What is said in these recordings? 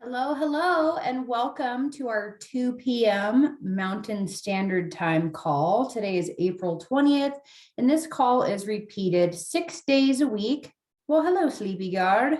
Hello, hello, and welcome to our 2 p.m. Mountain Standard Time call. Today is April 20th, and this call is repeated 6 days a week. Well, hello, Sleepy Guard.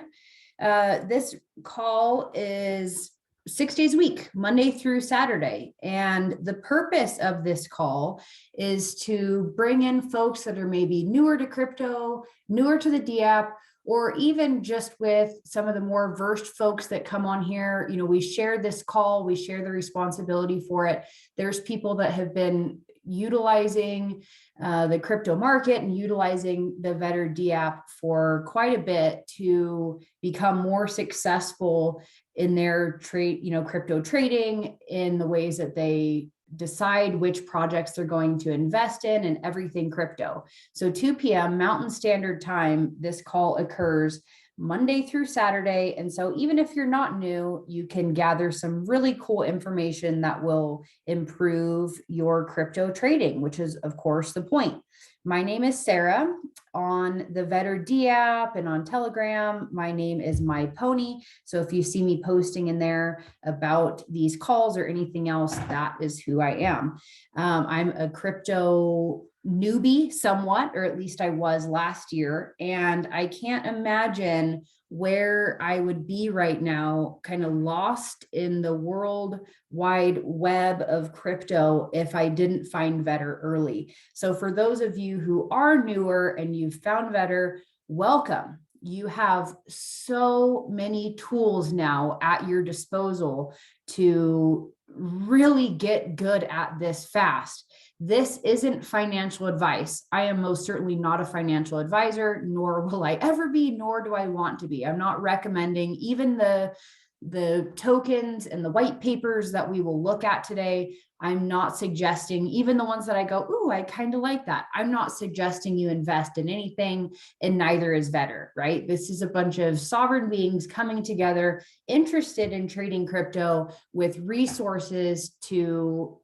This call is 6 days a week, Monday through Saturday. And the purpose of this call is to bring in folks that are maybe newer to crypto, newer to the dApp, or even just with some of the more versed folks that come on here. We share this call, we share the responsibility for it. There's people that have been utilizing the crypto market and utilizing the Vetter dApp for quite a bit to become more successful in their crypto trading, in the ways that they decide which projects they're going to invest in, and everything crypto. So 2 p.m. Mountain Standard Time, this call occurs Monday through Saturday. And so even if you're not new, you can gather some really cool information that will improve your crypto trading, which is, of course, the point. My name is Sarah. On the Vetter dApp and on Telegram, my name is My Pony. So if you see me posting in there about these calls or anything else, that is who I am. I'm a crypto newbie somewhat, or at least I was last year. And I can't imagine where I would be right now, kind of lost in the world wide web of crypto, if I didn't find Vetter early. So for those of you who are newer and you've found Vetter, welcome. You have so many tools now at your disposal to really get good at this fast. This isn't financial advice. I am most certainly not a financial advisor, nor will I ever be, nor do I want to be. I'm not recommending even the tokens and the white papers that we will look at today. I'm not suggesting, even the ones that I go, ooh, I kind of like that. I'm not suggesting you invest in anything, and neither is Vetter, right? This is a bunch of sovereign beings coming together, interested in trading crypto, with resources to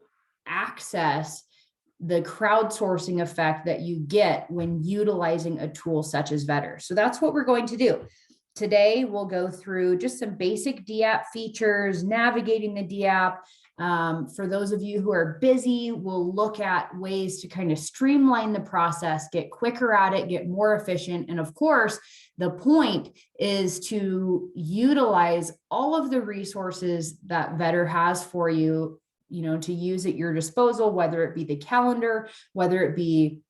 access the crowdsourcing effect that you get when utilizing a tool such as Vetter. So that's what we're going to do. Today, we'll go through just some basic dApp features, navigating the dApp. For those of you who are busy, we'll look at ways to kind of streamline the process, get quicker at it, get more efficient. And of course, the point is to utilize all of the resources that Vetter has for you, to use at your disposal, whether it be the calendar, whether it be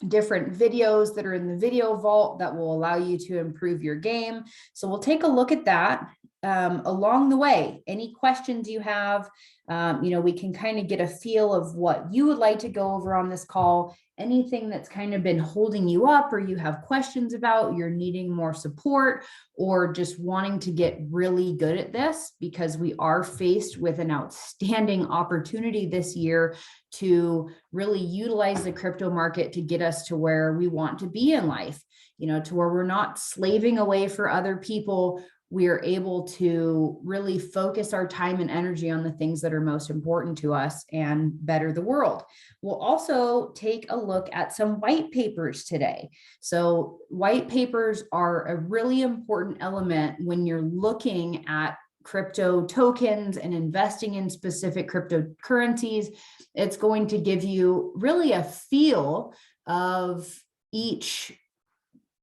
different videos that are in the video vault that will allow you to improve your game. So we'll take a look at that. Along the way, any questions you have, we can kind of get a feel of what you would like to go over on this call. Anything that's kind of been holding you up, or you have questions about, you're needing more support, or just wanting to get really good at this, because we are faced with an outstanding opportunity this year to really utilize the crypto market to get us to where we want to be in life, to where we're not slaving away for other people. We are able to really focus our time and energy on the things that are most important to us and better the world. We'll also take a look at some white papers today. So white papers are a really important element when you're looking at crypto tokens and investing in specific cryptocurrencies. It's going to give you really a feel of each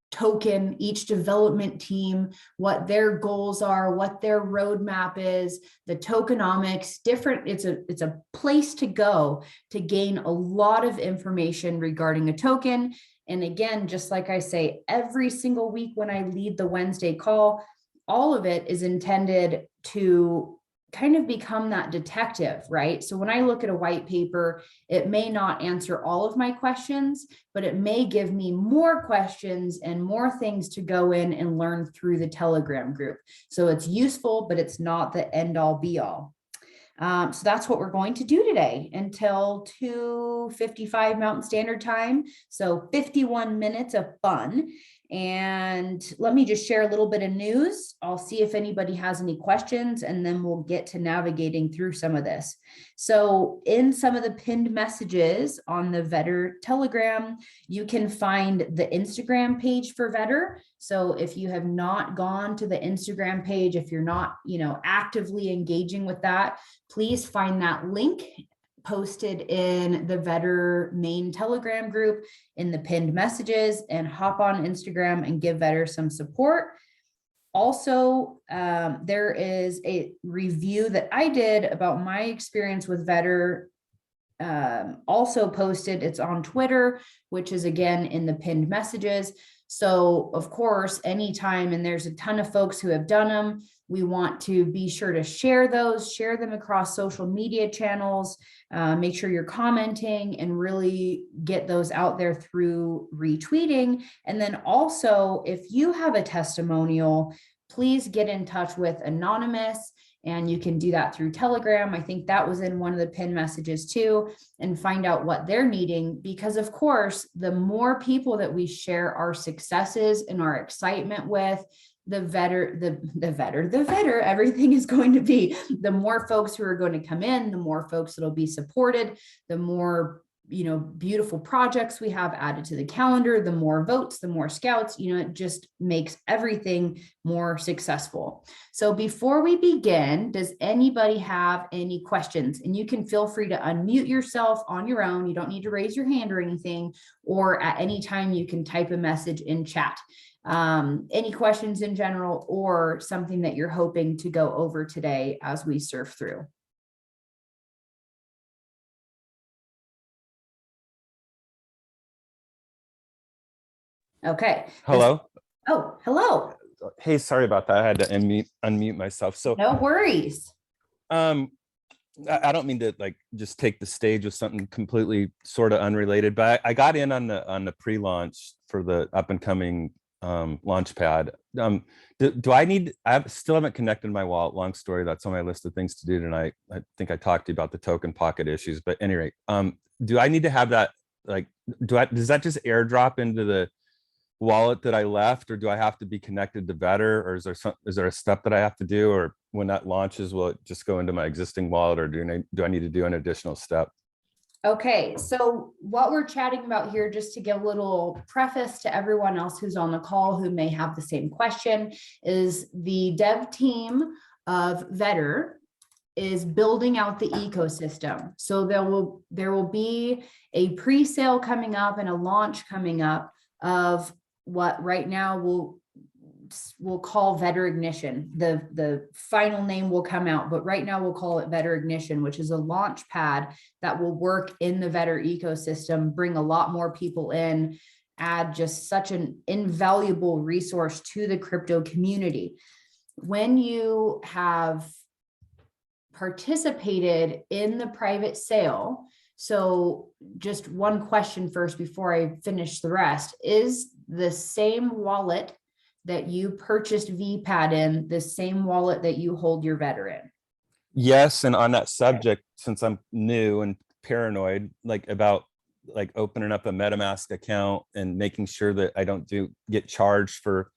token, each development team, what their goals are, what their roadmap is, the tokenomics, different. It's a place to go to gain a lot of information regarding a token. And again, just like I say, every single week when I lead the Wednesday call, all of it is intended to kind of become that detective, right? So when I look at a white paper, it may not answer all of my questions, but it may give me more questions and more things to go in and learn through the Telegram group. So it's useful, but it's not the end all be all. So that's what we're going to do today until 2:55 Mountain Standard Time. So 51 minutes of fun. And let me just share a little bit of news. I'll see if anybody has any questions, and then we'll get to navigating through some of this. So in some of the pinned messages on the Vetter Telegram, you can find the Instagram page for Vetter. So if you have not gone to the Instagram page, if you're not, actively engaging with that, please find that link posted in the Vetter main Telegram group in the pinned messages, and hop on Instagram and give Vetter some support. Also, there is a review that I did about my experience with Vetter, also posted. It's on Twitter, which is again in the pinned messages. So of course, anytime, and there's a ton of folks who have done them, we want to be sure to share them across social media channels, make sure you're commenting, and really get those out there through retweeting. And then also, if you have a testimonial, please get in touch with Anonymous, and you can do that through Telegram. I think that was in one of the pinned messages too, and find out what they're needing. Because of course, the more people that we share our successes and our excitement with, the better everything is going to be. The more folks who are going to come in, the more folks that'll be supported, the more beautiful projects we have added to the calendar, the more votes, the more scouts, it just makes everything more successful. So before we begin, does anybody have any questions? And you can feel free to unmute yourself on your own. You don't need to raise your hand or anything, or at any time you can type a message in chat. Any questions in general, or something that you're hoping to go over today as we surf through? Okay. Hello. Oh, hello. Hey, sorry about that. I had to unmute myself. So no worries. I don't mean to just take the stage with something completely sort of unrelated, but I got in on the pre-launch for the up and coming Launchpad. Do I still haven't connected my wallet. Long story. That's on my list of things to do tonight. I think I talked to you about the token pocket issues, but at any rate, do I need to have that? Does that just airdrop into the wallet that I left, or do I have to be connected to Vetter, or is there a step that I have to do, or when that launches, will it just go into my existing wallet, or do I need to do an additional step? Okay, so what we're chatting about here, just to give a little preface to everyone else who's on the call who may have the same question, is the dev team of Vetter is building out the ecosystem. So there will be a pre-sale coming up and a launch coming up of what right now we'll call Vetter Ignition. The final name will come out, but right now we'll call it Vetter Ignition, which is a launch pad that will work in the Vetter ecosystem, bring a lot more people in, add just such an invaluable resource to the crypto community. When you have participated in the private sale, so just one question first before I finish the rest, is the same wallet that you purchased VPAD in the same wallet that you hold your Vetter in? Yes, and on that subject, since I'm new and paranoid, about opening up a MetaMask account and making sure that I don't get charged for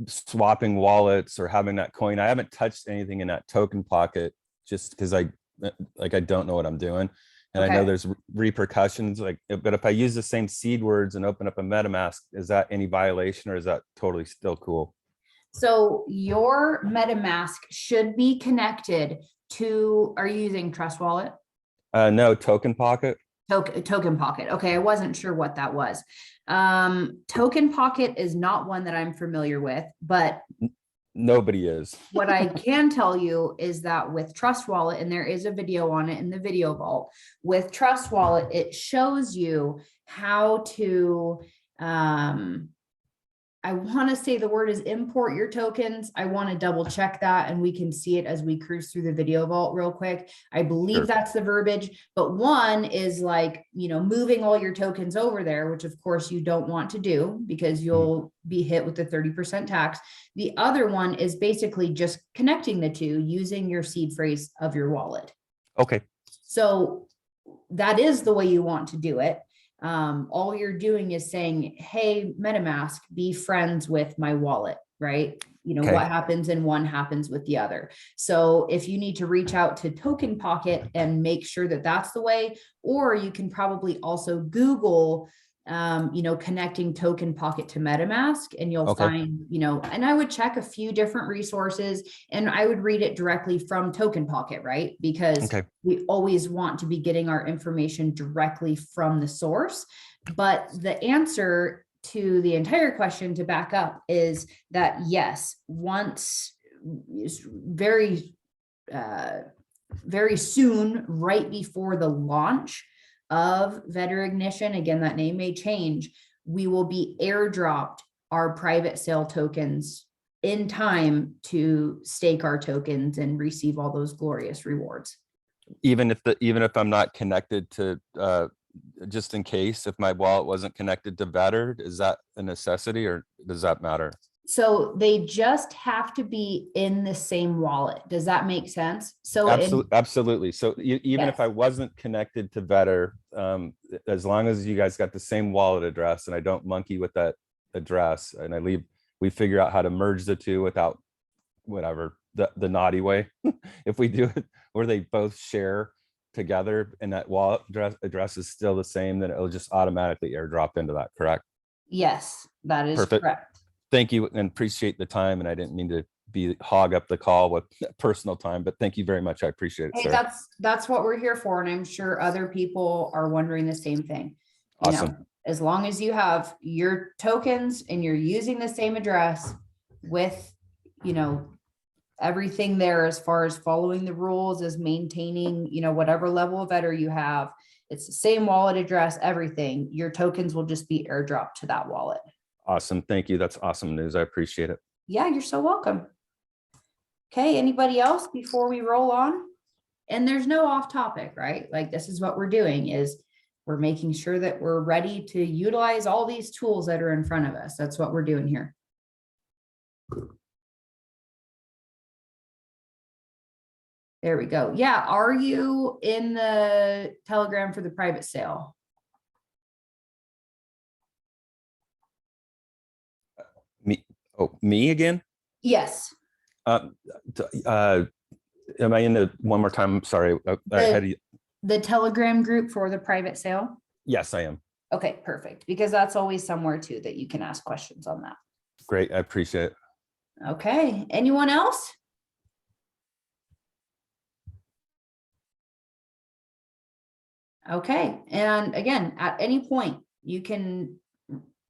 swapping wallets or having that coin. I haven't touched anything in that token pocket just because I don't know what I'm doing. And okay. I know there's repercussions, but if I use the same seed words and open up a MetaMask, is that any violation, or is that totally still cool? So your MetaMask should be connected to, are you using Trust Wallet? No, Token Pocket. Token Pocket. Okay, I wasn't sure what that was. Token Pocket is not one that I'm familiar with, but nobody is. What I can tell you is that with Trust Wallet, and there is a video on it in the video vault, with Trust Wallet, it shows you how to, I want to say the word is import your tokens. I want to double check that, and we can see it as we cruise through the video vault real quick. I believe sure. That's the verbiage, but one is moving all your tokens over there, which of course you don't want to do because you'll be hit with the 30% tax. The other one is basically just connecting the two using your seed phrase of your wallet. Okay. So that is the way you want to do it. all you're doing is saying, hey, MetaMask, be friends with my wallet, right? You know, Okay. what happens in one happens with the other. So if you need to reach out to Token Pocket and make sure that that's the way, or you can probably also Google, you know, connecting Token Pocket to MetaMask, and you'll Okay. find, you know, and I would check a few different resources, and I would read it directly from Token Pocket, right? Because Okay. we always want to be getting our information directly from the source. But the answer to the entire question, to back up, is that yes, once very very soon, right before the launch of Vetter Ignition, again, that name may change, we will be airdropped our private sale tokens in time to stake our tokens and receive all those glorious rewards. Even if I'm not connected to, just in case, if my wallet wasn't connected to Vetter, is that a necessity, or does that matter? So they just have to be in the same wallet. Does that make sense? So Absolutely. So even if yes. I wasn't connected to Vetter, as long as you guys got the same wallet address and I don't monkey with that address, and we figure out how to merge the two without whatever the naughty way. If we do it where they both share together and that wallet address is still the same, then it'll just automatically airdrop into that, correct? Yes, that is Perfect. correct. Thank you, and appreciate the time. And I didn't mean to hog up the call with personal time, but thank you very much. I appreciate it, Hey, sir. that's what we're here for. And I'm sure other people are wondering the same thing. You Awesome. know, as long as you have your tokens and you're using the same address with, you know, everything there as far as following the rules, as maintaining, you know, whatever level of Vetter you have, it's the same wallet address, everything, your tokens will just be airdropped to that wallet. Awesome. Thank you. That's awesome news. I appreciate it. Yeah, you're so welcome. Okay, anybody else before we roll on? And there's no off topic, right? Like, this is what we're doing, is we're making sure that we're ready to utilize all these tools that are in front of us. That's what we're doing here. There we go. Yeah. Are you in the Telegram for the private sale? Me again? Yes. Am I in the one more time? I'm sorry. The Telegram group for the private sale? Yes, I am. Okay, perfect. Because that's always somewhere too that you can ask questions on that. Great. I appreciate it. Okay. Anyone else? Okay. And again, at any point, you can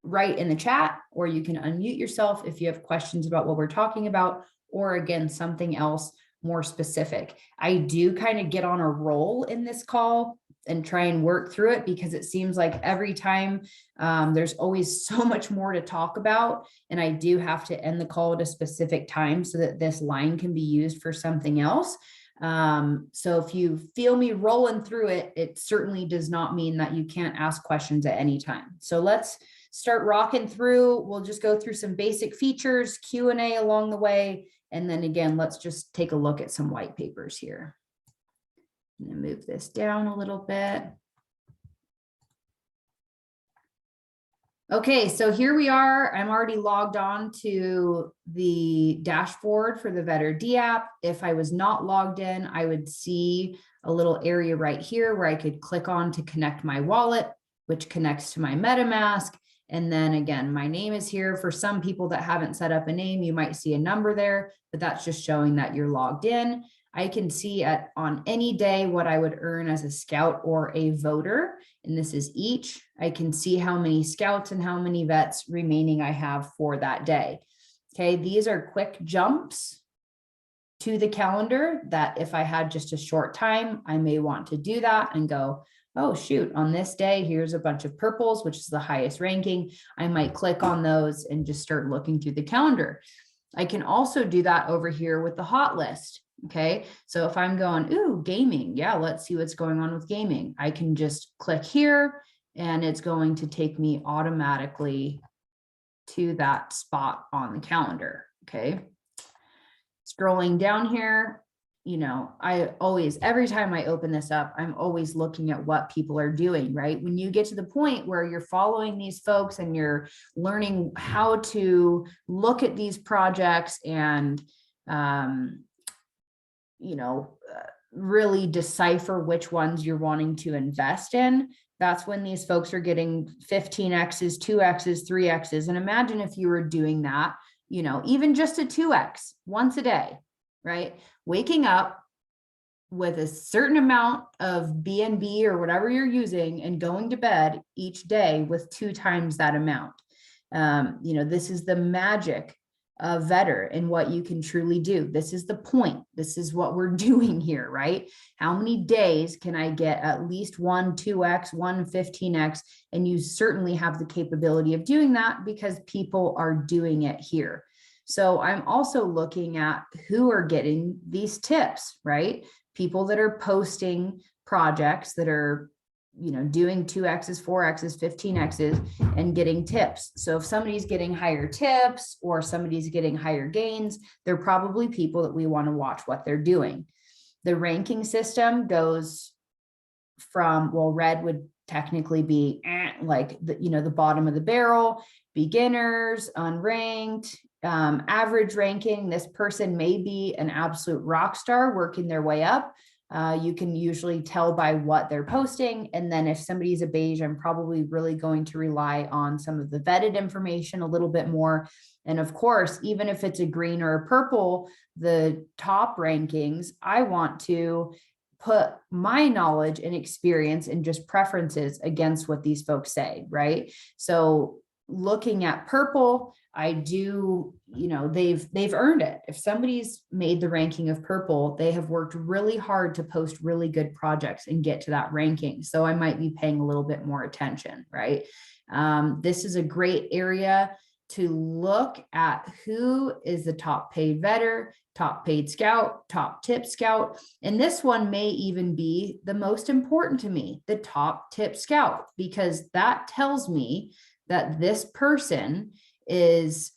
write in the chat, or you can unmute yourself if you have questions about what we're talking about, or again, something else more specific. I do kind of get on a roll in this call and try and work through it, because it seems like every time there's always so much more to talk about. And I do have to end the call at a specific time so that this line can be used for something else. So if you feel me rolling through it, it certainly does not mean that you can't ask questions at any time. So let's start rocking through. We'll just go through some basic features, Q&A along the way. And then again, let's just take a look at some white papers here. I'm going to move this down a little bit. Okay, so here we are. I'm already logged on to the dashboard for the Vetter dApp. If I was not logged in, I would see a little area right here where I could click on to connect my wallet, which connects to my MetaMask. And then again, my name is here. For some people that haven't set up a name, you might see a number there, but that's just showing that you're logged in. I can see on any day what I would earn as a scout or a voter, and this is each. I can see how many scouts and how many vets remaining I have for that day. Okay, these are quick jumps to the calendar that if I had just a short time, I may want to do that and go, oh shoot, on this day, here's a bunch of purples, which is the highest ranking. I might click on those and just start looking through the calendar. I can also do that over here with the hot list. Okay, so if I'm going, ooh, gaming, yeah, let's see what's going on with gaming. I can just click here and it's going to take me automatically to that spot on the calendar. Okay, scrolling down here, every time I open this up, I'm always looking at what people are doing, right? When you get to the point where you're following these folks and you're learning how to look at these projects and, really decipher which ones you're wanting to invest in, that's when these folks are getting 15X's, 2X's, 3X's. And imagine if you were doing that, even just a 2X once a day, right? Waking up with a certain amount of BNB or whatever you're using and going to bed each day with 2 times that amount. This is the magic of Vetter and what you can truly do. This is the point. This is what we're doing here, right? How many days can I get at least 1 2X, 1 15X? And you certainly have the capability of doing that because people are doing it here. So I'm also looking at who are getting these tips, right? People that are posting projects that are doing 2X's, 4X's, 15X's and getting tips. So if somebody's getting higher tips or somebody's getting higher gains, they're probably people that we want to watch what they're doing. The ranking system goes from, red would technically be like the bottom of the barrel, beginners, unranked, average ranking. This person may be an absolute rock star working their way up. You can usually tell by what they're posting. And then if somebody's a beige, I'm probably really going to rely on some of the vetted information a little bit more. And of course, even if it's a green or a purple, the top rankings, I want to put my knowledge and experience and just preferences against what these folks say, right? So looking at purple, I do, they've earned it. If somebody's made the ranking of purple, they have worked really hard to post really good projects and get to that ranking. So I might be paying a little bit more attention, right? This is a great area to look at who is the top paid vetter, top paid scout, top tip scout. And this one may even be the most important to me, the top tip scout, because that tells me that this person is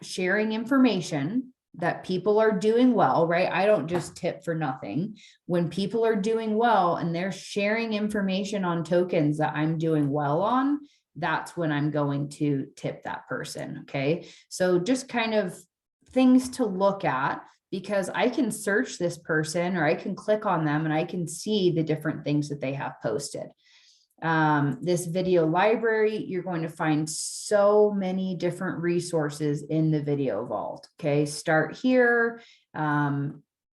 sharing information that people are doing well, right? I don't just tip for nothing. When people are doing well and they're sharing information on tokens that I'm doing well on, that's when I'm going to tip that person. Okay. So just kind of things to look at, because I can search this person or I can click on them and I can see the different things that they have posted. This video library, you're going to find so many different resources in the video vault. Okay, start here.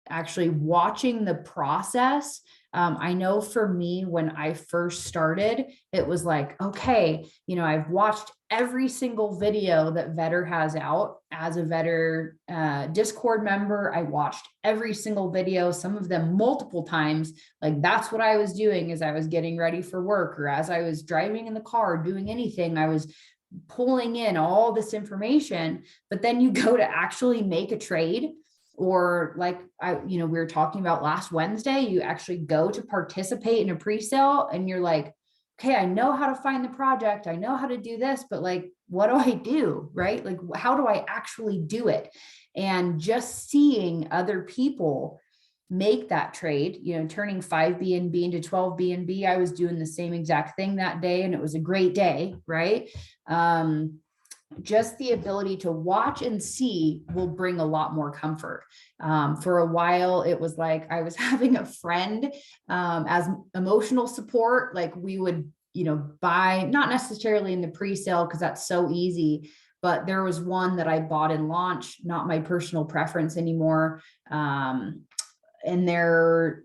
Actually watching the process. I know for me, when I first started, it was like, okay, I've watched every single video that Vetter has out. As a Vetter Discord member, I watched every single video, some of them multiple times. Like that's what I was doing as I was getting ready for work, or as I was driving in the car, doing anything, I was pulling in all this information. But then you go to actually make a trade, or like we were talking about last Wednesday, you actually go to participate in a pre-sale and you're like, okay, I know how to find the project. I know how to do this, but like, what do I do? Right? Like, how do I actually do it? And just seeing other people make that trade, turning 5 BNB into 12 BNB, I was doing the same exact thing that day. And it was a great day. Right. Just the ability to watch and see will bring a lot more comfort. For a while, it was like I was having a friend as emotional support. Like we would, buy, not necessarily in the pre-sale because that's so easy, but there was one that I bought in launch, not my personal preference anymore. And there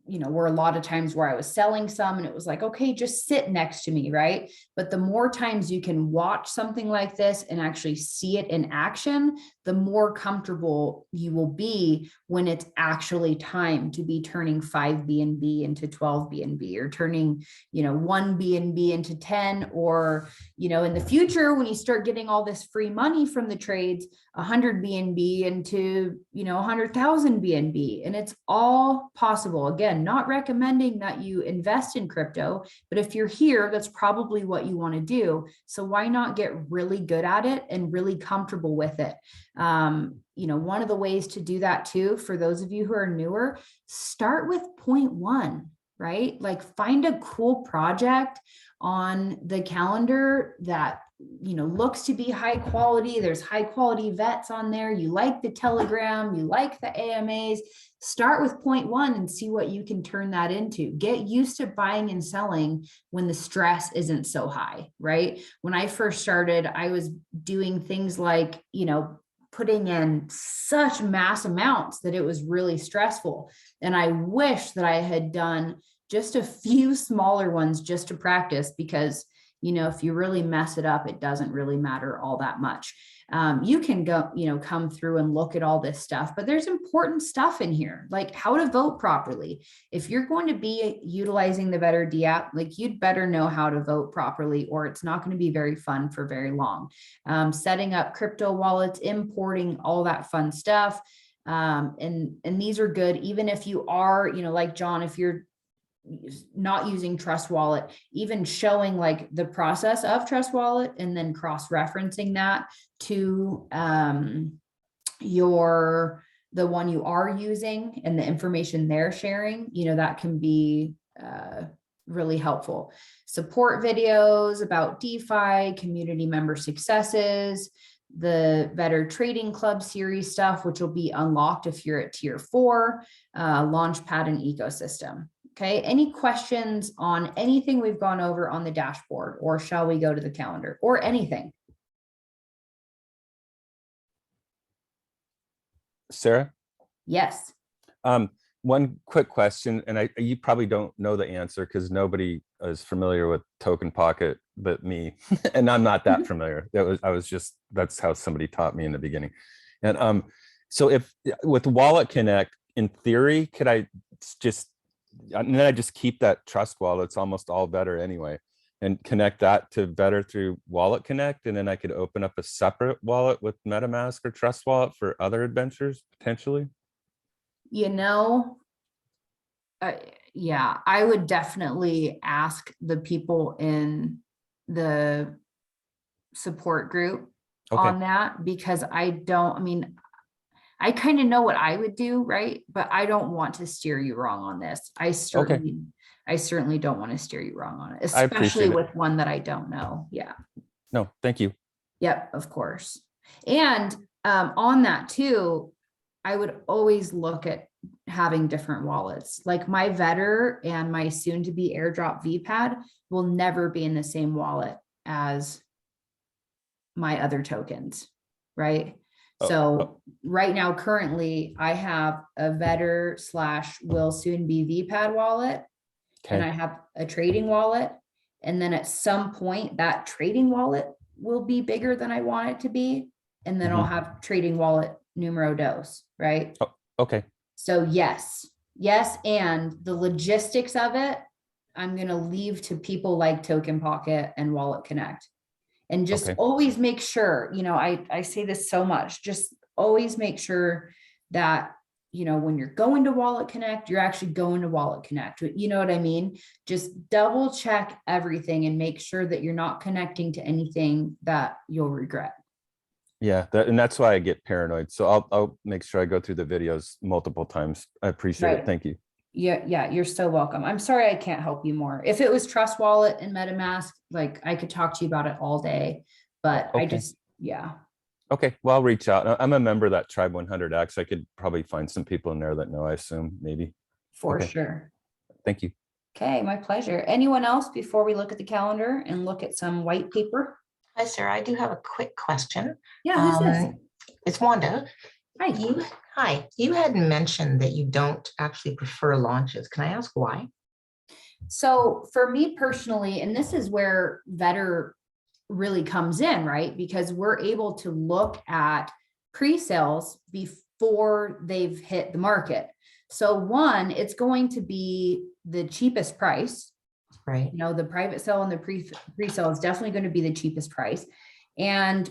were a lot of times where I was selling some and it was like, okay, just sit next to me, right? But the more times you can watch something like this and actually see it in action, the more comfortable you will be when it's actually time to be turning 5 BNB into 12 BNB, or turning, 1 BNB into 10, or, in the future, when you start getting all this free money from the trades, 100 BNB into, 100,000 BNB. And it's all possible. Again, not recommending that you invest in crypto, but if you're here, that's probably what you want to do. So why not get really good at it and really comfortable with it? One of the ways to do that too, for those of you who are newer, start with point one, right? Like find a cool project on the calendar that looks to be high quality. There's high quality vets on there. You like the Telegram, you like the AMAs. Start with point one and see what you can turn that into. Get used to buying and selling when the stress isn't so high, right? When I first started, I was doing things like, putting in such mass amounts that it was really stressful. And I wish that I had done just a few smaller ones just to practice, because if you really mess it up, it doesn't really matter all that much. You can go, come through and look at all this stuff, but there's important stuff in here, like how to vote properly. If you're going to be utilizing the Better dApp, like you'd better know how to vote properly, or it's not going to be very fun for very long. Setting up crypto wallets, importing all that fun stuff. And these are good, even if you are, like John, if you're not using Trust Wallet, even showing like the process of Trust Wallet and then cross-referencing that to the one you are using and the information they're sharing, that can be really helpful. Support videos about DeFi, community member successes, the Better Trading Club series stuff, which will be unlocked if you're at tier 4, Launchpad and ecosystem. Okay, any questions on anything we've gone over on the dashboard, or shall we go to the calendar, or anything? Sarah? Yes. One quick question, and you probably don't know the answer because nobody is familiar with Token Pocket but me, and I'm not that familiar. That's how somebody taught me in the beginning. And so if with Wallet Connect, in theory, could I just, and then I just keep that Trust Wallet, it's almost all Better anyway, and connect that to Better through Wallet Connect, and then I could open up a separate wallet with MetaMask or Trust Wallet for other adventures potentially? Yeah, I would definitely ask the people in the support group on that, because I kind of know what I would do, right? But I don't want to steer you wrong on this. I certainly don't want to steer you wrong on it, especially with one that I don't know. Yeah. No, thank you. Yep, of course. And on that too, I would always look at having different wallets. Like my Vetter and my soon to be airdrop VPAD will never be in the same wallet as my other tokens, right? So right now, currently, I have a Vetter / will soon be VPAD wallet, and I have a trading wallet. And then at some point, that trading wallet will be bigger than I want it to be. And then I'll have trading wallet numero dos, right? Okay. So yes. And the logistics of it, I'm going to leave to people like Token Pocket and Wallet Connect. And just always make sure, I say this so much, just always make sure that, when you're going to Wallet Connect, you're actually going to Wallet Connect. You know what I mean? Just double check everything and make sure that you're not connecting to anything that you'll regret. Yeah, and that's why I get paranoid. So I'll make sure I go through the videos multiple times. I appreciate it. Thank you. Yeah, you're so welcome. I'm sorry I can't help you more. If it was Trust Wallet and MetaMask, like I could talk to you about it all day, but yeah. Okay, well, I'll reach out. I'm a member of that Tribe 100X. I could probably find some people in there that know, I assume, maybe. For sure. Thank you. Okay, my pleasure. Anyone else before we look at the calendar and look at some white paper? Hi, Sarah. I do have a quick question. Yeah, who's this? It's Wanda. Hi. Hi. You had mentioned that you don't actually prefer launches. Can I ask why? So for me personally, and this is where Vetter really comes in, right? Because we're able to look at pre-sales before they've hit the market. So one, it's going to be the cheapest price. Right. The private sale and the pre-sale is definitely going to be the cheapest price. And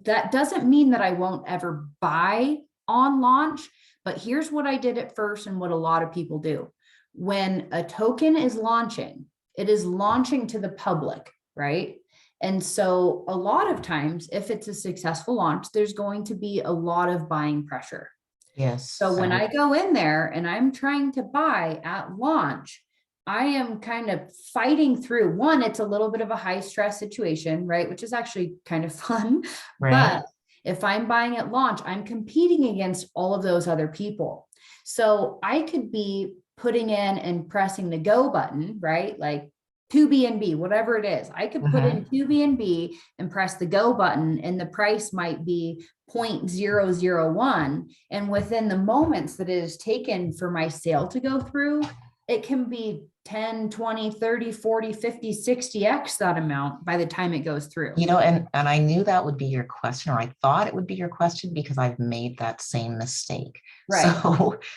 that doesn't mean that I won't ever buy on launch, but here's what I did at first and what a lot of people do. When a token is launching, it is launching to the public, right? And so a lot of times, if it's a successful launch, there's going to be a lot of buying pressure. Yes. So when I go in there and I'm trying to buy at launch, I am kind of fighting through one, it's a little bit of a high stress situation, right? Which is actually kind of fun. Right. But if I'm buying at launch, I'm competing against all of those other people. So I could be putting in and pressing the go button, right? Like 2BNB, whatever it is. I could put in 2BNB and press the go button, and the price might be 0.001. And within the moments that it is taken for my sale to go through, it can be 10, 20, 30, 40, 50, 60x that amount by the time it goes through. You know, and I knew that would be your question, or I thought it would be your question, because I've made that same mistake. Right.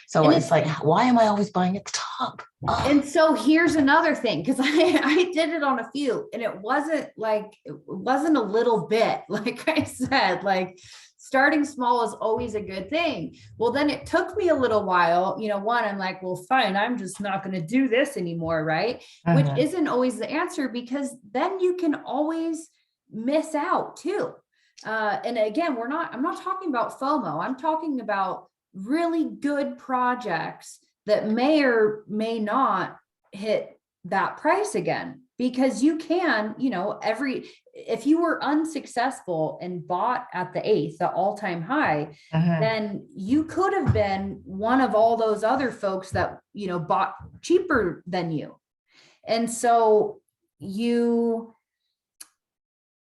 So it's like, why am I always buying at the top? And so here's another thing, because I did it on a few, and it wasn't a little bit, like I said, like starting small is always a good thing. Well, then it took me a little while, one, I'm like, well, fine, I'm just not going to do this anymore, right? Which isn't always the answer, because then you can always miss out too. And again, I'm not talking about FOMO. I'm talking about really good projects that may or may not hit that price again, because you can, if you were unsuccessful and bought at the 8th, the all-time high, then you could have been one of all those other folks that, bought cheaper than you. And so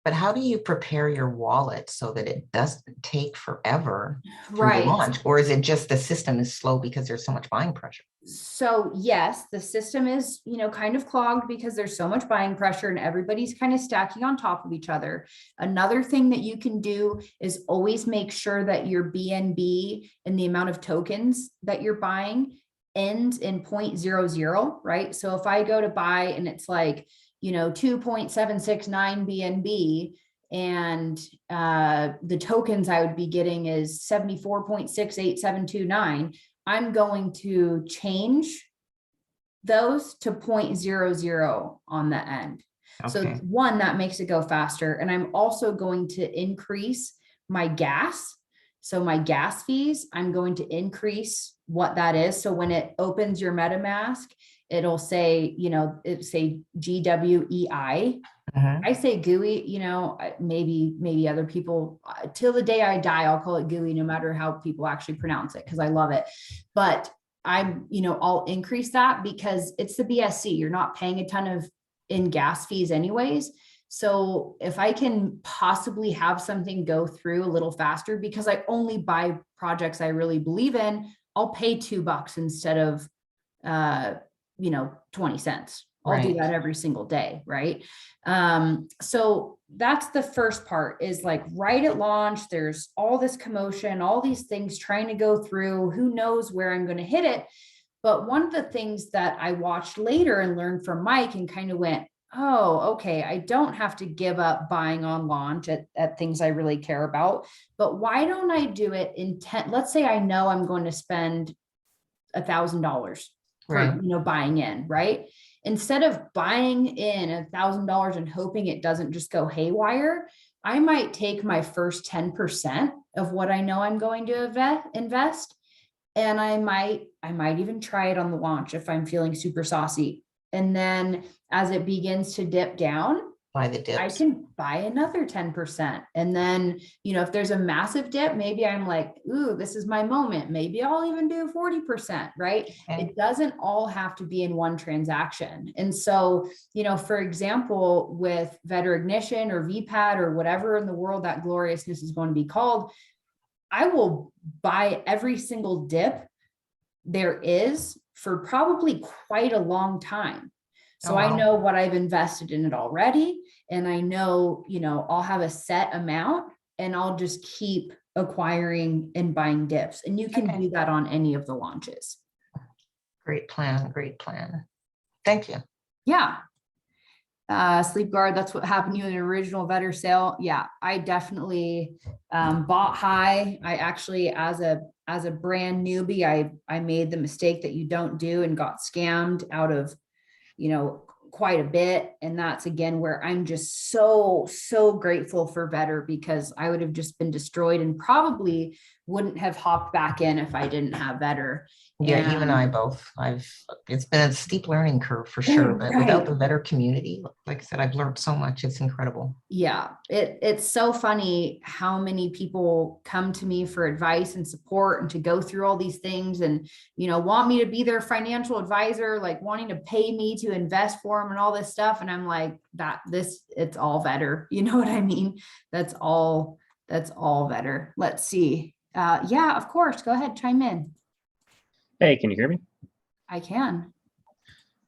But how do you prepare your wallet so that it doesn't take forever to right. launch? Or is it just the system is slow because there's so much buying pressure? So yes, the system is, kind of clogged because there's so much buying pressure and everybody's kind of stacking on top of each other. Another thing that you can do is always make sure that your BNB and the amount of tokens that you're buying ends in 0.00, right? So if I go to buy and it's like, 2.769 BNB, and the tokens I would be getting is 74.68729, I'm going to change those to 0.00 on the end. Okay. So one, that makes it go faster. And I'm also going to increase my gas. So my gas fees, I'm going to increase what that is. So when it opens your MetaMask, it'll say, GWEI. I say GUI, maybe other people, till the day I die, I'll call it GUI, no matter how people actually pronounce it, because I love it. But I'll increase that because it's the BSC. You're not paying a ton of in gas fees anyways. So if I can possibly have something go through a little faster, because I only buy projects I really believe in, I'll pay $2 instead of 20 cents. I'll do that every single day. Right. So that's the first part, is like right at launch, there's all this commotion, all these things trying to go through, who knows where I'm going to hit it. But one of the things that I watched later and learned from Mike and kind of went, oh, okay, I don't have to give up buying on launch at things I really care about, but why don't I do it in 10? Let's say I know I'm going to spend $1,000 for, buying in, right? Instead of buying in $1,000 and hoping it doesn't just go haywire, I might take my first 10% of what I know I'm going to invest. And I might even try it on the launch if I'm feeling super saucy. And then as it begins to dip down, buy the dips. I can buy another 10%. And then, if there's a massive dip, maybe I'm like, ooh, this is my moment. Maybe I'll even do 40%, right? Okay. It doesn't all have to be in one transaction. And so, for example, with Vetter Ignition or VPAD or whatever in the world that gloriousness is going to be called, I will buy every single dip there is for probably quite a long time. So I know what I've invested in it already. And I know, I'll have a set amount and I'll just keep acquiring and buying dips. And you can do that on any of the launches. Great plan. Great plan. Thank you. Yeah. Sleep Guard, that's what happened to you in an original Vetter sale. Yeah, I definitely bought high. I actually, as a brand newbie, I made the mistake that you don't do and got scammed out of, quite a bit. And that's again where I'm just so grateful for Vetter, because I would have just been destroyed and probably wouldn't have hopped back in if I didn't have Vetter. Yeah, you and I And both. It's been a steep learning curve for sure, but without the right. better community, like I said, I've learned so much. It's incredible. Yeah, it's so funny how many people come to me for advice and support and to go through all these things and, want me to be their financial advisor, like wanting to pay me to invest for them and all this stuff. And I'm like, it's all Vetter. You know what I mean? That's all Vetter. Let's see. Yeah, of course. Go ahead, chime in. Hey, can you hear me? I can.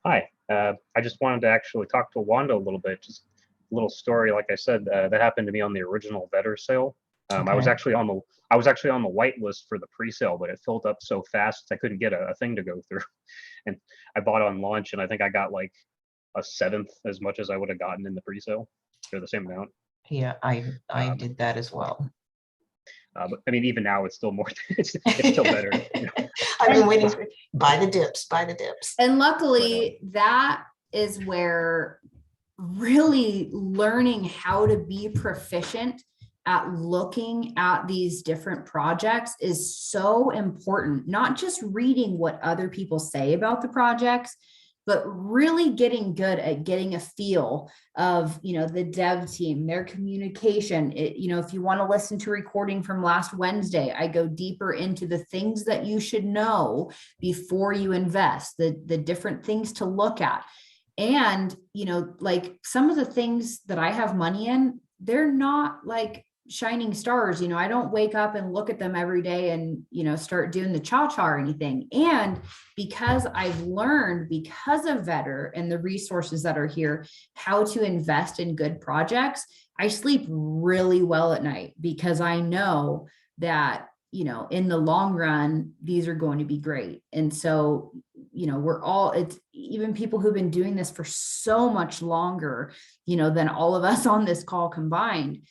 Hi. I just wanted to actually talk to Wanda a little bit. Just a little story, like I said, that happened to me on the original Vetter sale. I was Okay. actually on the white list for the pre-sale, but it filled up so fast I couldn't get a thing to go through. And I bought on launch, and I think I got like a seventh as much as I would have gotten in the pre-sale for the same amount. Yeah, I Um, did that as well. But I mean, even now, it's still more. It's still better. I've been waiting for buy the dips. And luckily, that is where really learning how to be proficient at looking at these different projects is so important. Not just reading what other people say about the projects, but really getting good at getting a feel of, the dev team, their communication. If you want to listen to a recording from last Wednesday, I go deeper into the things that you should know before you invest, the different things to look at. And, like some of the things that I have money in, they're not like shining stars. I don't wake up and look at them every day and, start doing the cha-cha or anything. And because I've learned, because of Vetter and the resources that are here, how to invest in good projects, I sleep really well at night because I know that, in the long run, these are going to be great. And so, it's even people who've been doing this for so much longer, than all of us on this call combined,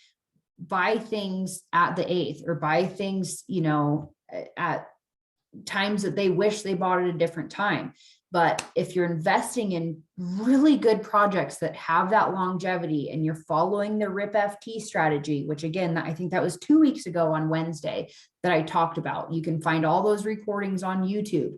buy things at the eighth or buy things, at times that they wish they bought at a different time. But if you're investing in really good projects that have that longevity and you're following the RIP FT strategy, which again, I think that was 2 weeks ago on Wednesday that I talked about. You can find all those recordings on YouTube.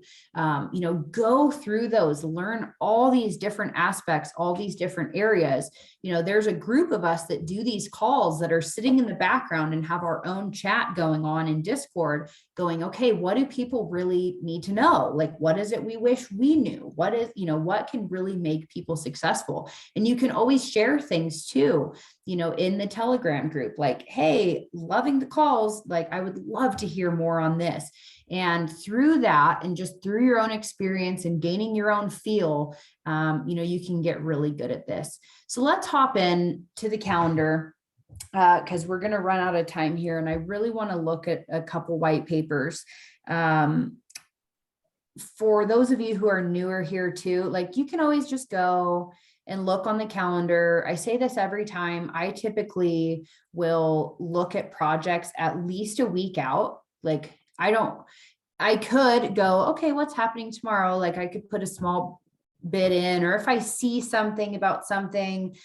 Go through those, learn all these different aspects, all these different areas. There's a group of us that do these calls that are sitting in the background and have our own chat going on in Discord going, okay, what do people really need to know? Like, what is it we wish we knew? What can really make people successful? And you can always share things too, in the Telegram group, like, hey, loving the calls. Like, I would love to hear more on this. And through that, and just through your own experience and gaining your own feel, you can get really good at this. So let's hop in to the calendar because we're going to run out of time here. And I really want to look at a couple white papers. For those of you who are newer here too, like you can always just go and look on the calendar. I say this every time. I typically will look at projects at least a week out. Like I could go, okay, what's happening tomorrow? Like I could put a small bid in, or if I see something about something,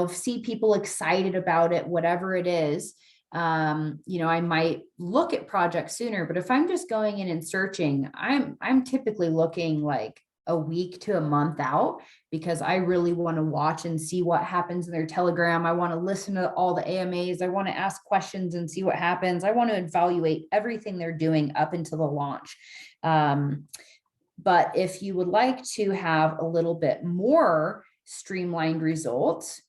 see people excited about it, whatever it is, I might look at projects sooner. But if I'm just going in and searching, I'm typically looking like a week to a month out because I really want to watch and see what happens in their Telegram. I want to listen to all the AMAs. I want to ask questions and see what happens. I want to evaluate everything they're doing up until the launch. But if you would like to have a little bit more streamlined results,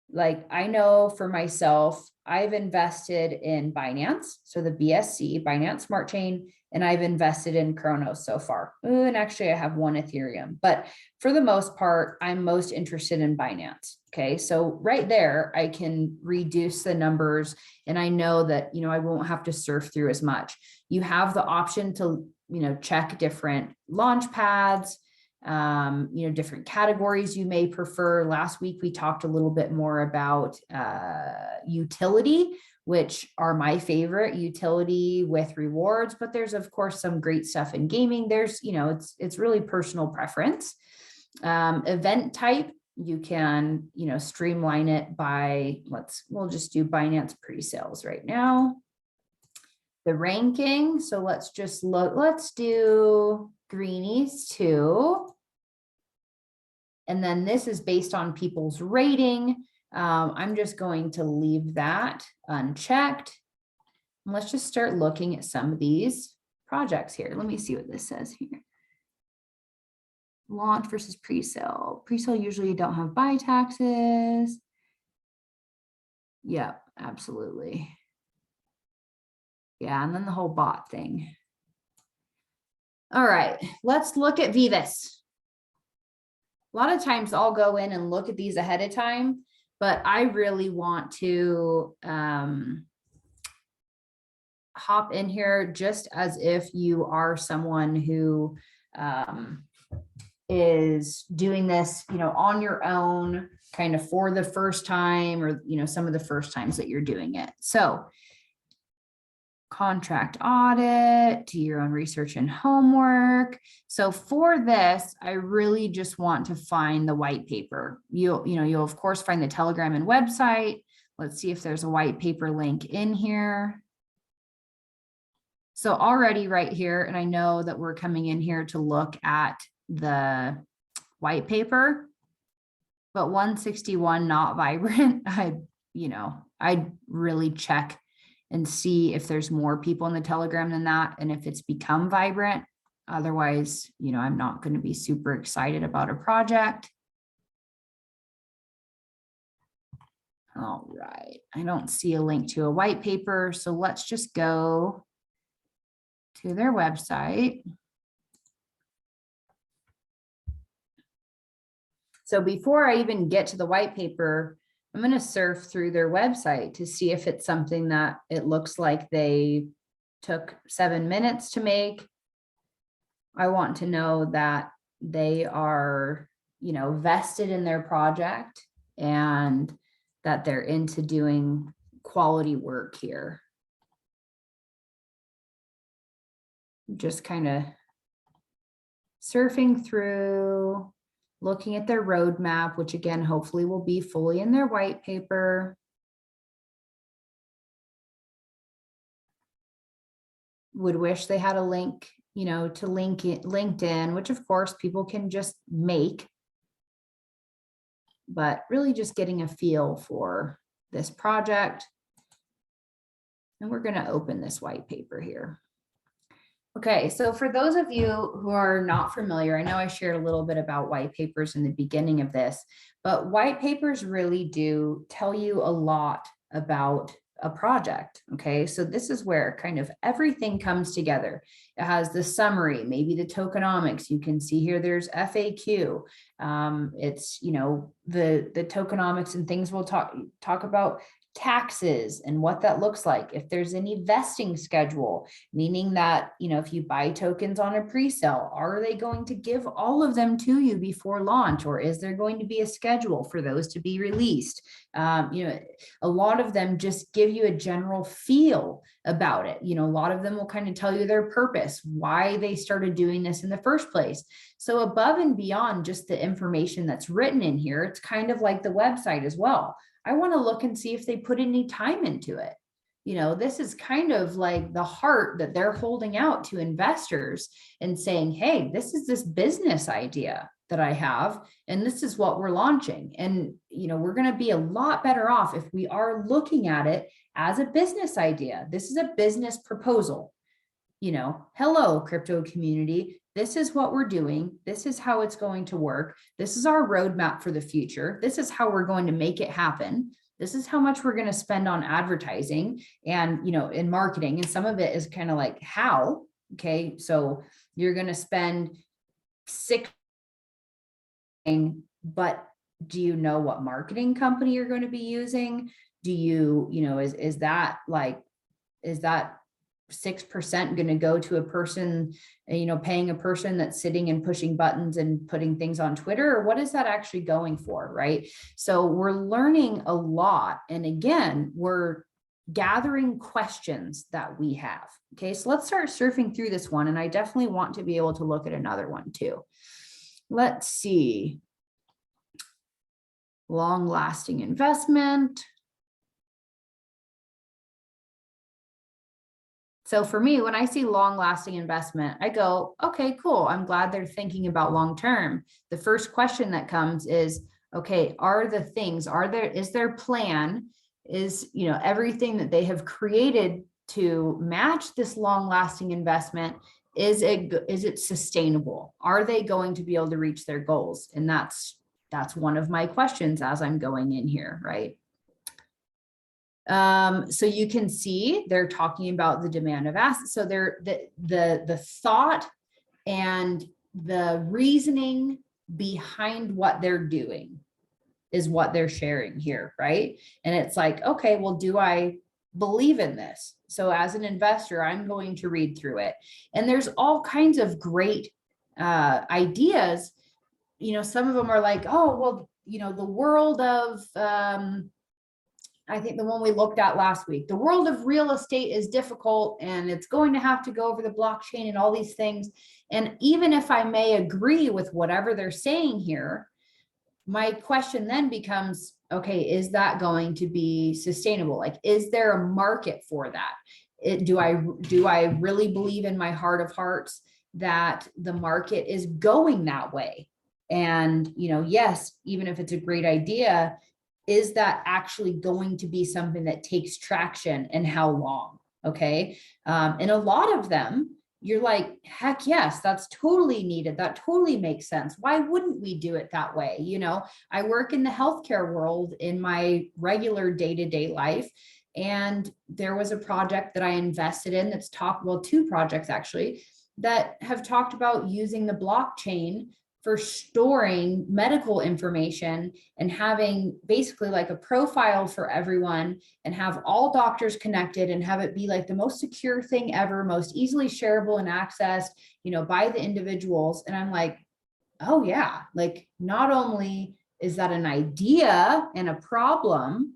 like I know for myself, I've invested in Binance, so the BSC, Binance Smart Chain, and I've invested in Kronos so far. And actually I have one Ethereum, but for the most part, I'm most interested in Binance. Okay. So right there, I can reduce the numbers and I know that, I won't have to surf through as much. You have the option to, check different launch pads, different categories you may prefer. Last week, we talked a little bit more about utility, which are my favorite, utility with rewards, but there's of course some great stuff in gaming. There's, it's really personal preference. Event type, you can, streamline it by, we'll just do Binance pre-sales right now. The ranking, so let's just look, let's do greenies too. And then this is based on people's rating. I'm just going to leave that unchecked. And let's just start looking at some of these projects here. Let me see what this says here. Launch versus pre-sale. Pre-sale usually don't have buy taxes. Yep, absolutely. Yeah, and then the whole bot thing. All right, let's look at Vivus. A lot of times I'll go in and look at these ahead of time, but I really want to hop in here just as if you are someone who is doing this, on your own, kind of for the first time, or, some of the first times that you're doing it. So contract audit, do your own research and homework. So for this, I really just want to find the white paper. You'll of course find the Telegram and website. Let's see if there's a white paper link in here. So already right here, and I know that we're coming in here to look at the white paper, but 161 not vibrant. I'd really check and see if there's more people in the Telegram than that, and if it's become vibrant. Otherwise, I'm not going to be super excited about a project. All right, I don't see a link to a white paper, so let's just go to their website. So before I even get to the white paper, I'm going to surf through their website to see if it's something that it looks like they took 7 minutes to make. I want to know that they are, vested in their project and that they're into doing quality work here. Just kind of surfing through, looking at their roadmap, which again, hopefully will be fully in their white paper. Would wish they had a link, to LinkedIn, which of course people can just make, but really just getting a feel for this project. And we're going to open this white paper here. Okay, so for those of you who are not familiar, I know I shared a little bit about white papers in the beginning of this, but white papers really do tell you a lot about a project. Okay, so this is where kind of everything comes together. It has the summary, maybe the tokenomics. You can see here there's FAQ. It's the tokenomics and things we'll talk about, taxes and what that looks like. If there's any vesting schedule, meaning that, if you buy tokens on a pre-sale, are they going to give all of them to you before launch, or is there going to be a schedule for those to be released? A lot of them just give you a general feel about it. A lot of them will kind of tell you their purpose, why they started doing this in the first place. So above and beyond just the information that's written in here, it's kind of like the website as well. I want to look and see if they put any time into it. This is kind of like the heart that they're holding out to investors and saying, hey, this is this business idea that I have, and this is what we're launching. And, we're going to be a lot better off if we are looking at it as a business idea. This is a business proposal. Hello, crypto community. This is what we're doing. This is how it's going to work. This is our roadmap for the future. This is how we're going to make it happen. This is how much we're going to spend on advertising and, in marketing. And some of it is kind of like how, okay, so you're going to spend but do you know what marketing company you're going to be using? Do you, is that 6% going to go to a person, paying a person that's sitting and pushing buttons and putting things on Twitter, or what is that actually going for, right? So we're learning a lot. And again, we're gathering questions that we have. Okay, so let's start surfing through this one. And I definitely want to be able to look at another one too. Let's see. long-lasting investment. So for me, when I see long-lasting investment, I go, okay, cool. I'm glad they're thinking about long-term. The first question that comes is, okay, is their plan, is, everything that they have created to match this long-lasting investment, is it sustainable? Are they going to be able to reach their goals? And that's one of my questions as I'm going in here, right? So you can see they're talking about the demand of assets. So they're the thought and the reasoning behind what they're doing is what they're sharing here, right? And it's like, okay, well, do I believe in this? So as an investor, I'm going to read through it. And there's all kinds of great ideas. Some of them are like, oh, well, the world of, I think the one we looked at last week, the world of real estate is difficult and it's going to have to go over the blockchain and all these things. And even if I may agree with whatever they're saying here, my question then becomes, okay, is that going to be sustainable? Like, is there a market for that? Do I really believe in my heart of hearts that the market is going that way? And, yes, even if it's a great idea, is that actually going to be something that takes traction, and how long? Okay. And a lot of them, you're like, heck yes, that's totally needed. That totally makes sense. Why wouldn't we do it that way? I work in the healthcare world in my regular day-to-day life. And there was a project that I invested in that's two projects actually, that have talked about using the blockchain for storing medical information and having basically like a profile for everyone, and have all doctors connected and have it be like the most secure thing ever, most easily shareable and accessed, by the individuals. And I'm like, oh yeah, like not only is that an idea and a problem,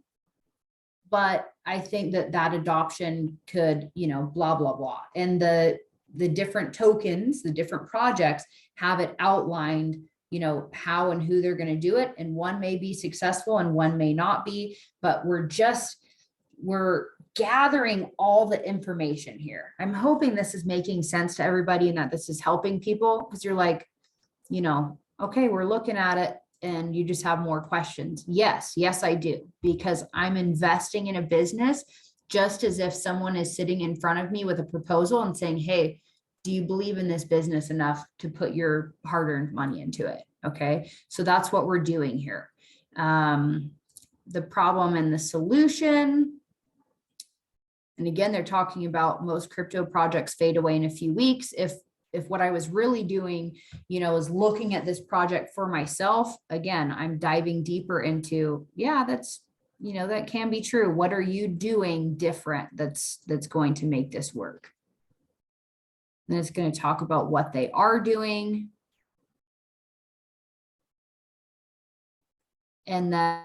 but I think that adoption could, blah, blah, blah. And the different tokens, the different projects have it outlined, how and who they're going to do it. And one may be successful and one may not be, but we're gathering all the information here. I'm hoping this is making sense to everybody and that this is helping people, because you're like, okay, we're looking at it and you just have more questions. Yes, I do, because I'm investing in a business just as if someone is sitting in front of me with a proposal and saying, hey, do you believe in this business enough to put your hard-earned money into it? Okay, so that's what we're doing here. The problem and the solution. And again, they're talking about most crypto projects fade away in a few weeks. If what I was really doing, is looking at this project for myself, again, I'm diving deeper into, yeah, that's, that can be true. What are you doing different that's going to make this work? And it's going to talk about what they are doing. And then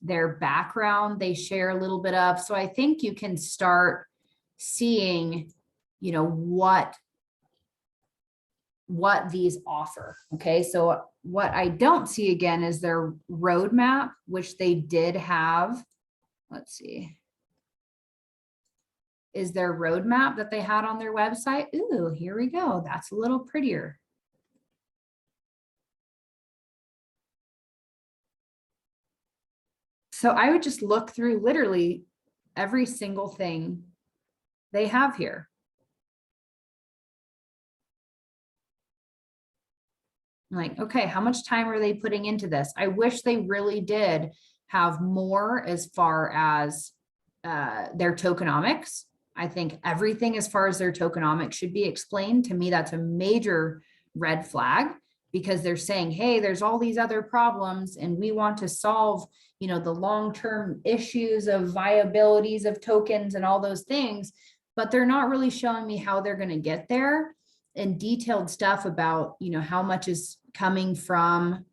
their background, they share a little bit of. So I think you can start seeing, what these offer. Okay. So what I don't see again is their roadmap, which they did have. Let's see. Is their roadmap that they had on their website. Ooh, here we go. That's a little prettier. So I would just look through literally every single thing they have here. Like, okay, how much time are they putting into this? I wish they really did have more as far as their tokenomics. I think everything as far as their tokenomics should be explained. To me, that's a major red flag, because they're saying, hey, there's all these other problems and we want to solve, the long-term issues of viabilities of tokens and all those things, but they're not really showing me how they're going to get there, and detailed stuff about, how much is coming from.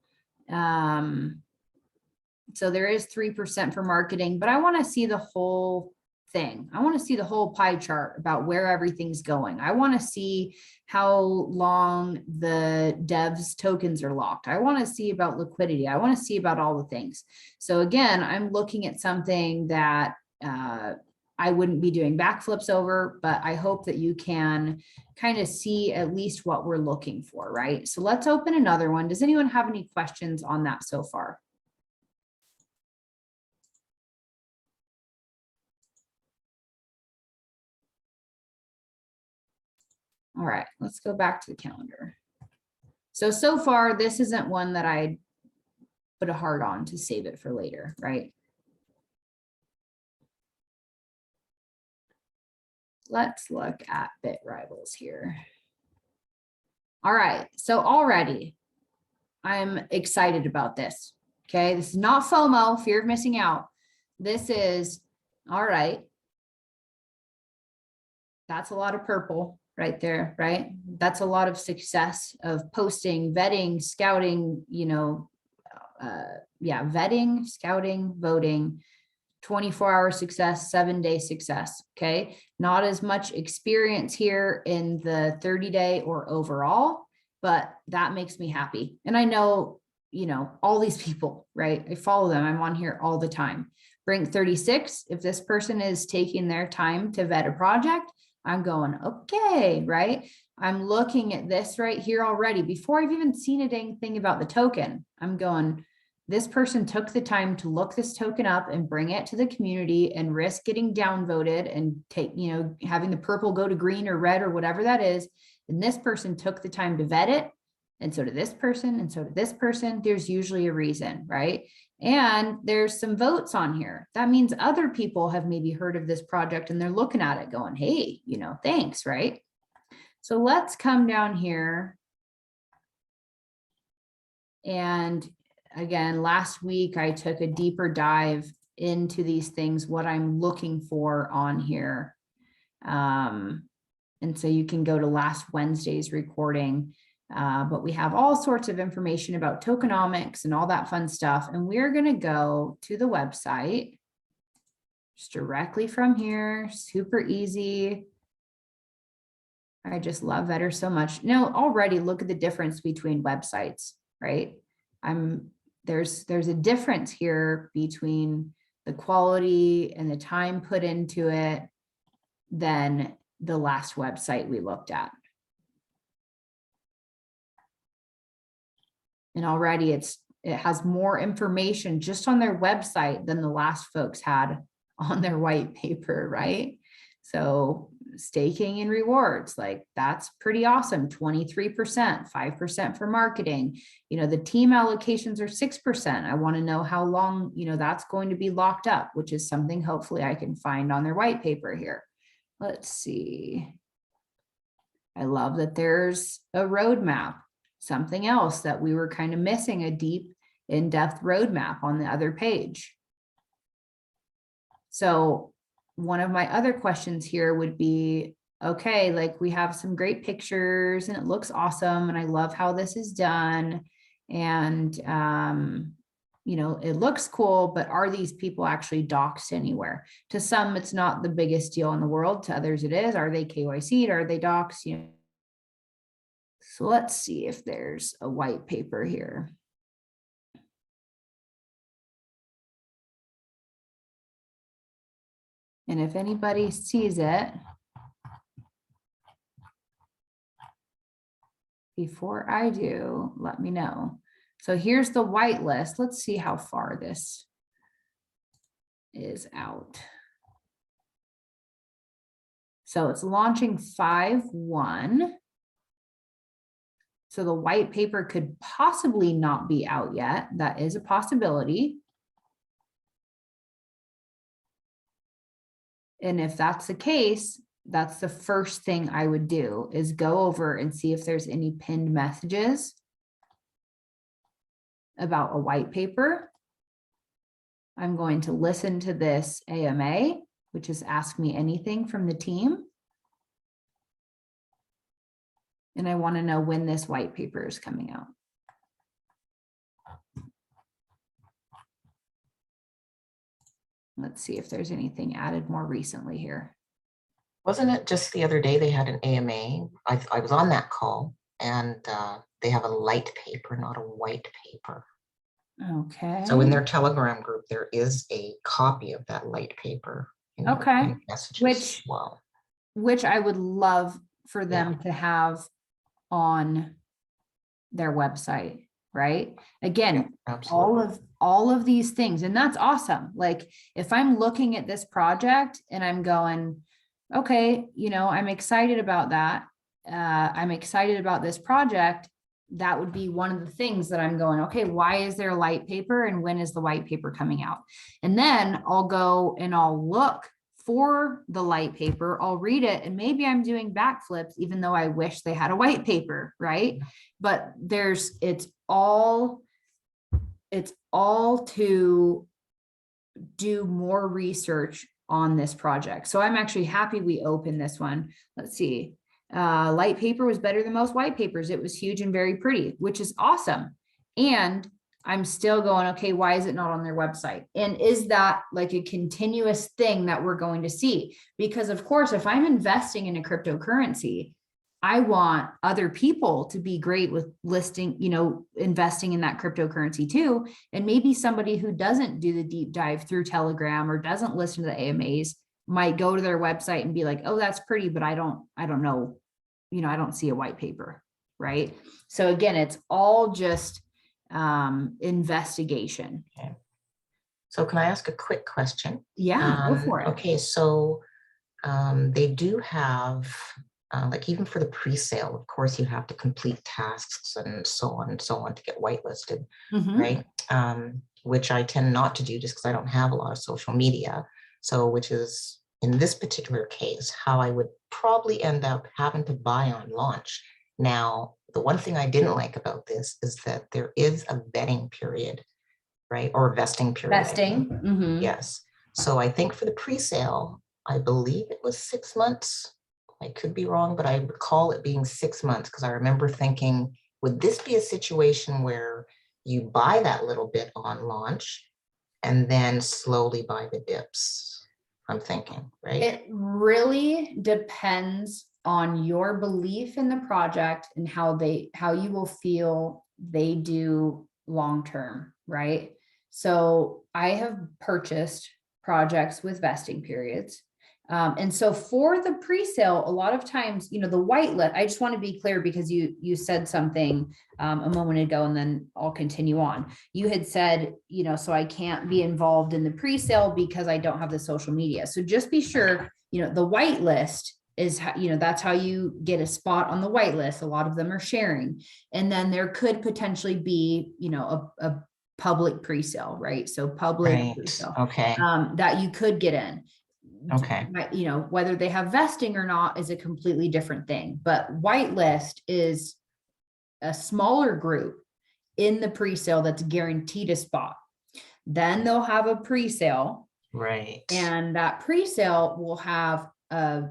So there is 3% for marketing, but I want to see the whole thing. I want to see the whole pie chart about where everything's going. I want to see how long the devs tokens are locked. I want to see about liquidity. I want to see about all the things. So again, I'm looking at something that I wouldn't be doing backflips over, but I hope that you can kind of see at least what we're looking for, right? So let's open another one. Does anyone have any questions on that so far? All right, let's go back to the calendar. So far, this isn't one that I put a heart on to save it for later, right? Let's look at Bit Rivals here. All right, so already I'm excited about this. Okay, this is not FOMO, fear of missing out. This is, all right, that's a lot of purple right there, right? That's a lot of success of posting, vetting, scouting, you know, yeah, vetting, scouting, voting, 24-hour success, 7-day success. Okay. Not as much experience here in the 30-day or overall, but that makes me happy. And I know, you know, all these people, right? I follow them. I'm on here all the time. Bring 36. If this person is taking their time to vet a project, I'm going, okay, right? I'm looking at this right here already before I've even seen a dang thing about the token. I'm going, this person took the time to look this token up and bring it to the community and risk getting downvoted and take, you know, having the purple go to green or red or whatever that is. And this person took the time to vet it. And so did this person, and so did this person. There's usually a reason, right? And there's some votes on here. That means other people have maybe heard of this project and they're looking at it going, hey, you know, thanks, right? So let's come down here. And again, last week I took a deeper dive into these things, what I'm looking for on here. And so you can go to last Wednesday's recording. But we have all sorts of information about tokenomics and all that fun stuff. And we're going to go to the website just directly from here. Super easy. I just love Vetter so much. Now, already look at the difference between websites, right? There's a difference here between the quality and the time put into it than the last website we looked at. And already it has more information just on their website than the last folks had on their white paper, right? So staking and rewards, like that's pretty awesome. 23%, 5% for marketing. You know, the team allocations are 6%. I want to know how long, you know, that's going to be locked up, which is something hopefully I can find on their white paper here. Let's see. I love that there's a roadmap. Something else that we were kind of missing, a deep in-depth roadmap on the other page. So one of my other questions here would be, okay, like we have some great pictures and it looks awesome. And I love how this is done. And, you know, it looks cool, but are these people actually doxed anywhere? To some, it's not the biggest deal in the world. To others, it is. Are they KYC'd? Are they doxed? You know. So let's see if there's a white paper here. And if anybody sees it, before I do, let me know. So here's the white list. Let's see how far this is out. So it's launching 5/1. So the white paper could possibly not be out yet. That is a possibility. And if that's the case, that's the first thing I would do is go over and see if there's any pinned messages about a white paper. I'm going to listen to this AMA, which is Ask Me Anything from the team. And I want to know when this white paper is coming out. let's see if there's anything added more recently here. Wasn't it just the other day they had an AMA? I was on that call, and they have a light paper, not a white paper. Okay. So in their Telegram group, there is a copy of that light paper. Okay. In messages Which- as well. Which I would love for them to have on their website, right? Again, Absolutely. all of these things, and that's awesome. Like if I'm looking at this project and I'm going, okay, I'm excited about that. I'm excited about this project. That would be one of the things that I'm going, okay, why is there a light paper and when is the white paper coming out? And then I'll go and I'll look for the light paper, I'll read it, and maybe I'm doing backflips, even though I wish they had a white paper, right? But it's all to do more research on this project. So I'm actually happy we opened this one. Let's see. Light paper was better than most white papers. It was huge and very pretty, which is awesome. And I'm still going, okay, why is it not on their website? And is that like a continuous thing that we're going to see? Because of course, if I'm investing in a cryptocurrency, I want other people to be great with listing, investing in that cryptocurrency too. And maybe somebody who doesn't do the deep dive through Telegram or doesn't listen to the AMAs might go to their website and be like, oh, that's pretty, but I don't know, I don't see a white paper, right? So again, it's all just investigation. Okay. So can I ask a quick question? Yeah, go for it. Okay, so they do have, like even for the pre-sale, of course, you have to complete tasks and so on to get whitelisted, right? Which I tend not to do just because I don't have a lot of social media. So which is, in this particular case, how I would probably end up having to buy on launch. Now, the one thing I didn't like about this is that there is a vetting period, right? Or vesting period. Vesting. Yes. So I think for the pre-sale, I believe it was 6 months. I could be wrong, but I recall it being 6 months because I remember thinking, would this be a situation where you buy that little bit on launch and then slowly buy the dips? I'm thinking, right? It really depends on your belief in the project and how you will feel they do long-term, right? So I have purchased projects with vesting periods. And so for the pre-sale, a lot of times, the whitelist, I just want to be clear because you said something a moment ago, and then I'll continue on. You had said, so I can't be involved in the pre-sale because I don't have the social media. So just be sure, the whitelist is, that's how you get a spot on the whitelist. A lot of them are sharing. And then there could potentially be, a public pre-sale, right? So public pre-sale, okay, that you could get in. okay, Whether they have vesting or not is a completely different thing. But whitelist is a smaller group in the pre-sale that's guaranteed a spot. Then they'll have a pre-sale, right? and that pre-sale will have a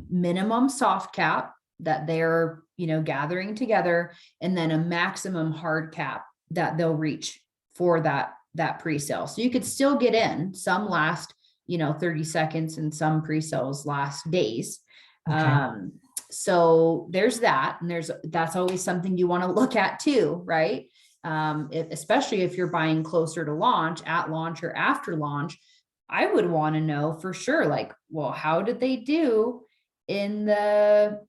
minimum soft cap that they're gathering together, and then a maximum hard cap that they'll reach for that pre-sale. So you could still get in. Some last 30 seconds, and some pre-sales last days. Okay. So there's that, and that's always something you want to look at too, right? Especially if you're buying closer to launch, at launch or after launch, I would want to know for sure, like, well, how did they do in the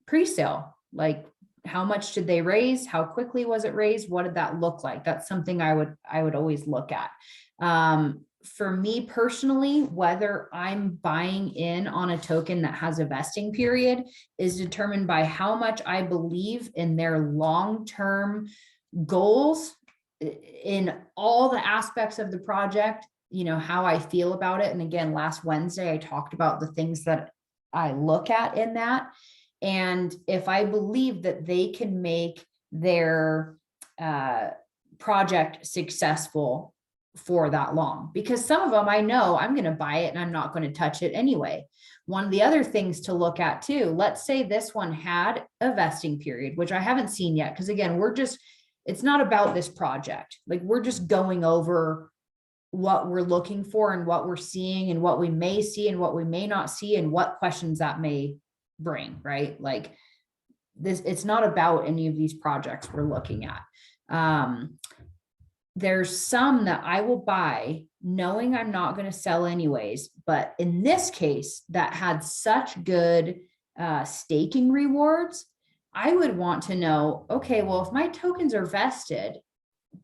pre-sale? Like, how much did they raise? How quickly was it raised? What did that look like? That's something I would always look at. For me personally, whether I'm buying in on a token that has a vesting period is determined by how much I believe in their long-term goals in all the aspects of the project, how I feel about it. And again, last Wednesday, I talked about the things that I look at in that. And if I believe that they can make their project successful for that long, because some of them I know I'm going to buy it and I'm not going to touch it anyway. One of the other things to look at too, let's say this one had a vesting period, which I haven't seen yet, because again, it's not about this project. Like, we're just going over what we're looking for and what we're seeing and what we may see and what we may not see and what questions that may bring, right? Like this, it's not about any of these projects we're looking at. There's some that I will buy knowing I'm not going to sell anyways, but in this case that had such good staking rewards, I would want to know, okay, well, if my tokens are vested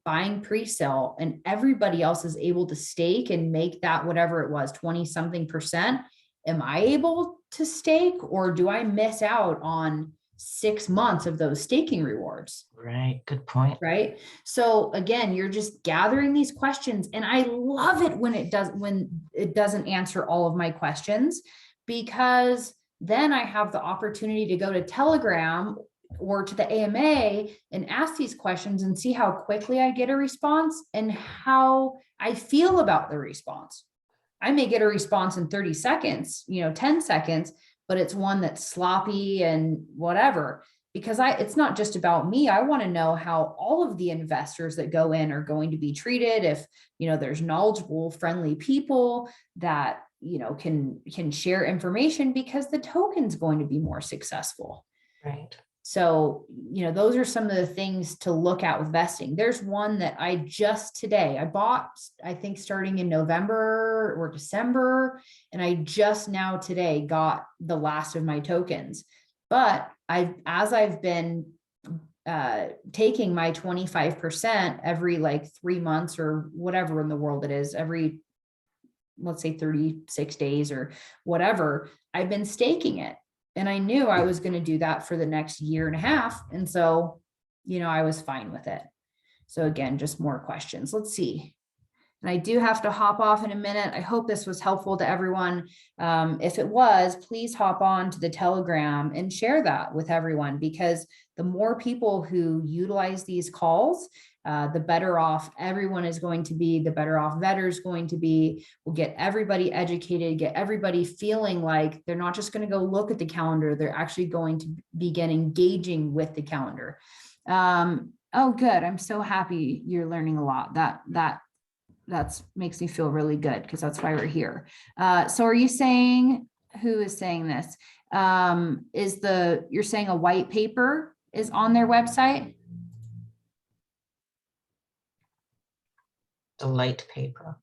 buying pre-sale and everybody else is able to stake and make that whatever it was 20 something percent, am I able to stake, or do I miss out on 6 months of those staking rewards? Right. Good point. Right. So again, you're just gathering these questions, and I love it when it doesn't answer all of my questions, because then I have the opportunity to go to Telegram or to the AMA and ask these questions and see how quickly I get a response and how I feel about the response. I may get a response in 30 seconds, 10 seconds, but it's one that's sloppy and whatever, because it's not just about me. I want to know how all of the investors that go in are going to be treated. If, there's knowledgeable, friendly people that, can share information, because the token's going to be more successful. Right. So, those are some of the things to look at with vesting. There's one that I bought, I think starting in November or December, and I just now today got the last of my tokens. But as I've been taking my 25% every like 3 months or whatever in the world it is, every, let's say 36 days or whatever, I've been staking it. And I knew I was going to do that for the next year and a half. And so, I was fine with it. So again, just more questions. Let's see. And I do have to hop off in a minute. I hope this was helpful to everyone. If it was, please hop on to the Telegram and share that with everyone, because the more people who utilize these calls, the better off everyone is going to be, the better off Vetter is going to be. We'll get everybody educated, get everybody feeling like they're not just going to go look at the calendar, they're actually going to begin engaging with the calendar. Oh, good. I'm so happy you're learning a lot. That makes me feel really good, because that's why we're here. So are you saying, who is saying this? You're saying a white paper is on their website? The light paper.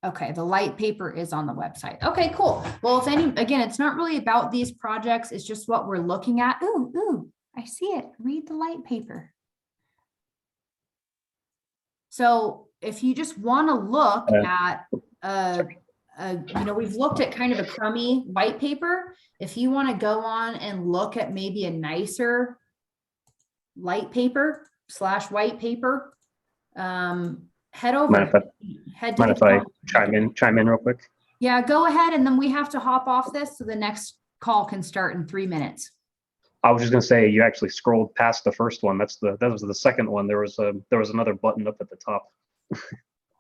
Okay, the light paper is on the website. Okay, cool. Well, again, it's not really about these projects. It's just what we're looking at. Ooh, I see it. Read the light paper. So if you just want to look at, we've looked at kind of a crummy white paper. If you want to go on and look at maybe a nicer light paper / white paper, head over. Mind if I chime in real quick? Yeah, go ahead. And then we have to hop off this, so the next call can start in 3 minutes. I was just going to say, you actually scrolled past the first one. That was the second one. There was another button up at the top.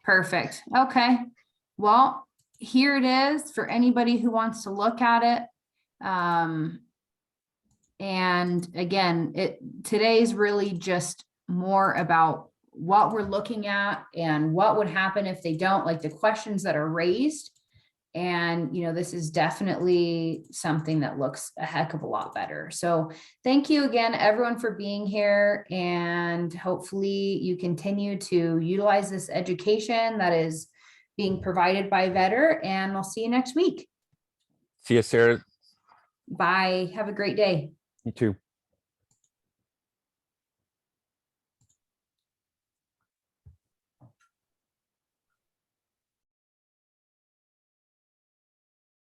Perfect. Okay. Well, here it is for anybody who wants to look at it. And again, today's really just more about what we're looking at and what would happen if they don't, like the questions that are raised. And, this is definitely something that looks a heck of a lot better. So thank you again, everyone, for being here. And hopefully you continue to utilize this education that is being provided by Vetter. And I'll see you next week. See you, Sarah. Bye. Have a great day. You too.